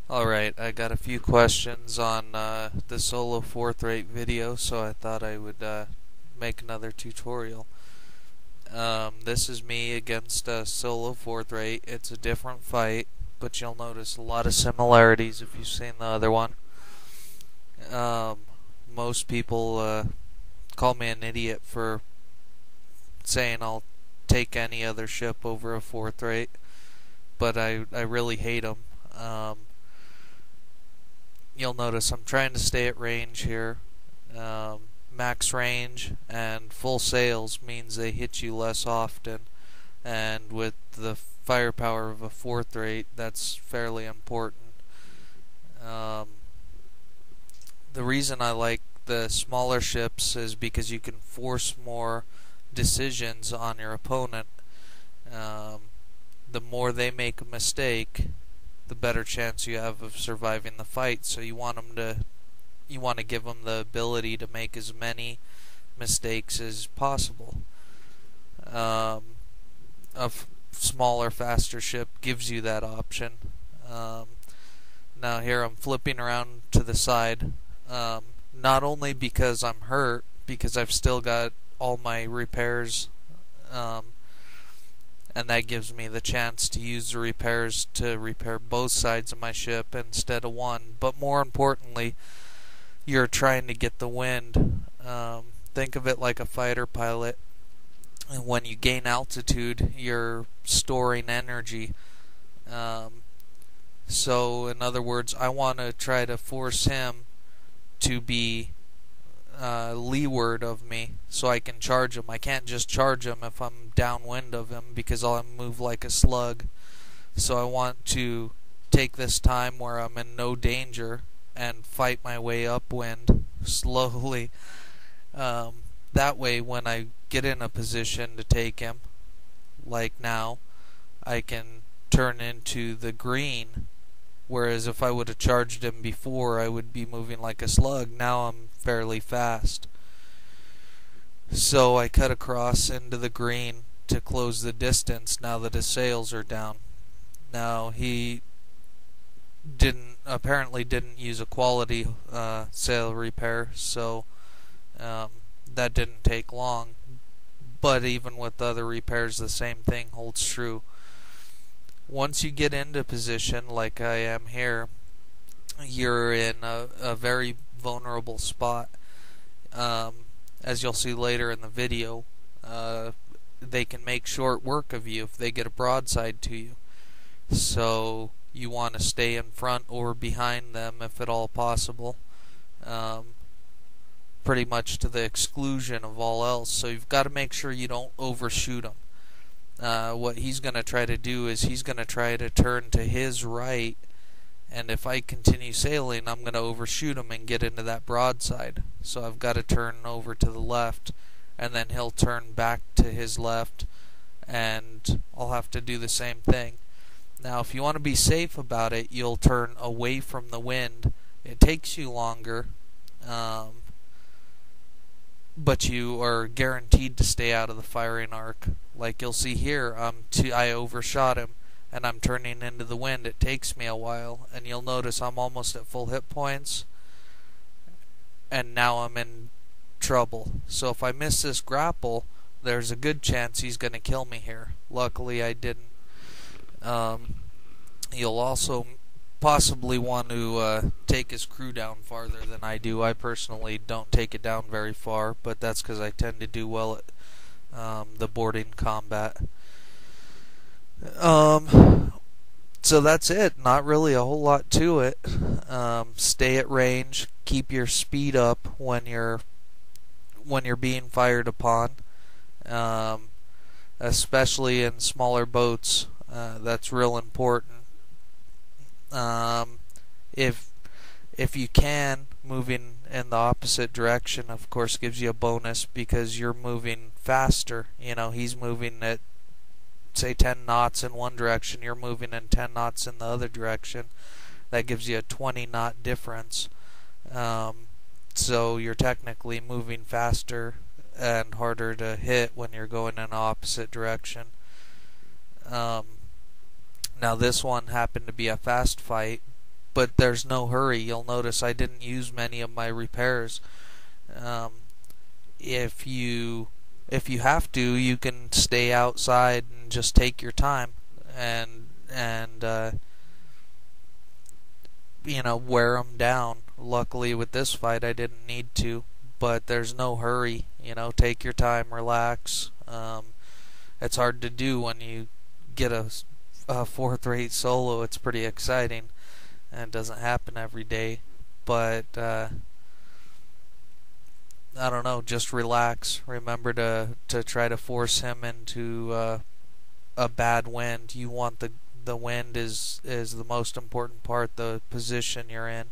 Alright, I got a few questions on the solo fourth rate video, so I thought I would make another tutorial. This is me against a solo fourth rate. It's a different fight, but you'll notice a lot of similarities if you've seen the other one. Most people call me an idiot for saying I'll take any other ship over a fourth rate, but I really hate them. You'll notice I'm trying to stay at range here. Max range and full sails means they hit you less often, and with the firepower of a fourth rate, that's fairly important. The reason I like the smaller ships is because you can force more decisions on your opponent. The more they make a mistake, the better chance you have of surviving the fight. So you want to give them the ability to make as many mistakes as possible. A smaller, faster ship gives you that option. Now here I'm flipping around to the side, not only because I'm hurt, because I've still got all my repairs, and that gives me the chance to use the repairs to repair both sides of my ship instead of one. But more importantly, you're trying to get the wind. Think of it like a fighter pilot. And when you gain altitude, you're storing energy. So in other words, I want to try to force him to be leeward of me so I can charge him. I can't just charge him if I'm downwind of him because I'll move like a slug. So I want to take this time where I'm in no danger and fight my way upwind slowly. That way when I get in a position to take him, like now, I can turn into the green, whereas if I would have charged him before, I would be moving like a slug. Now I'm fairly fast. So I cut across into the green to close the distance now that his sails are down. Now he apparently didn't use a quality sail repair, so that didn't take long. But even with other repairs, the same thing holds true. Once you get into position, like I am here, you're in a very vulnerable spot. As you'll see later in the video, they can make short work of you if they get a broadside to you. So you want to stay in front or behind them if at all possible, pretty much to the exclusion of all else. So you've got to make sure you don't overshoot them. What he's going to try to do is he's going to try to turn to his right, and if I continue sailing, I'm going to overshoot him and get into that broadside. So I've got to turn over to the left, and then he'll turn back to his left, and I'll have to do the same thing. Now, if you want to be safe about it, you'll turn away from the wind. It takes you longer, but you are guaranteed to stay out of the firing arc. Like you'll see here, I overshot him, and I'm turning into the wind. It takes me a while, and you'll notice I'm almost at full hit points, and now I'm in trouble. So if I miss this grapple, there's a good chance he's going to kill me here. Luckily I didn't. You'll also possibly want to take his crew down farther than I do. I personally don't take it down very far, but that's because I tend to do well at the boarding combat. So that's it. Not really a whole lot to it. Stay at range. Keep your speed up when you're being fired upon, especially in smaller boats. That's real important. If you can, moving in the opposite direction, of course, gives you a bonus because you're moving faster. You know, he's moving at, say, 10 knots in one direction, you're moving in 10 knots in the other direction. That gives you a 20 knot difference. So you're technically moving faster and harder to hit when you're going in the opposite direction. Now this one happened to be a fast fight, but there's no hurry. You'll notice I didn't use many of my repairs. If you have to, you can stay outside and just take your time and wear them down. Luckily with this fight I didn't need to, but there's no hurry. Take your time, relax. It's hard to do when you get a fourth rate solo. It's pretty exciting, and it doesn't happen every day. But I don't know, just relax. Remember to try to force him into a bad wind. You want the wind is the most important part, the position you're in.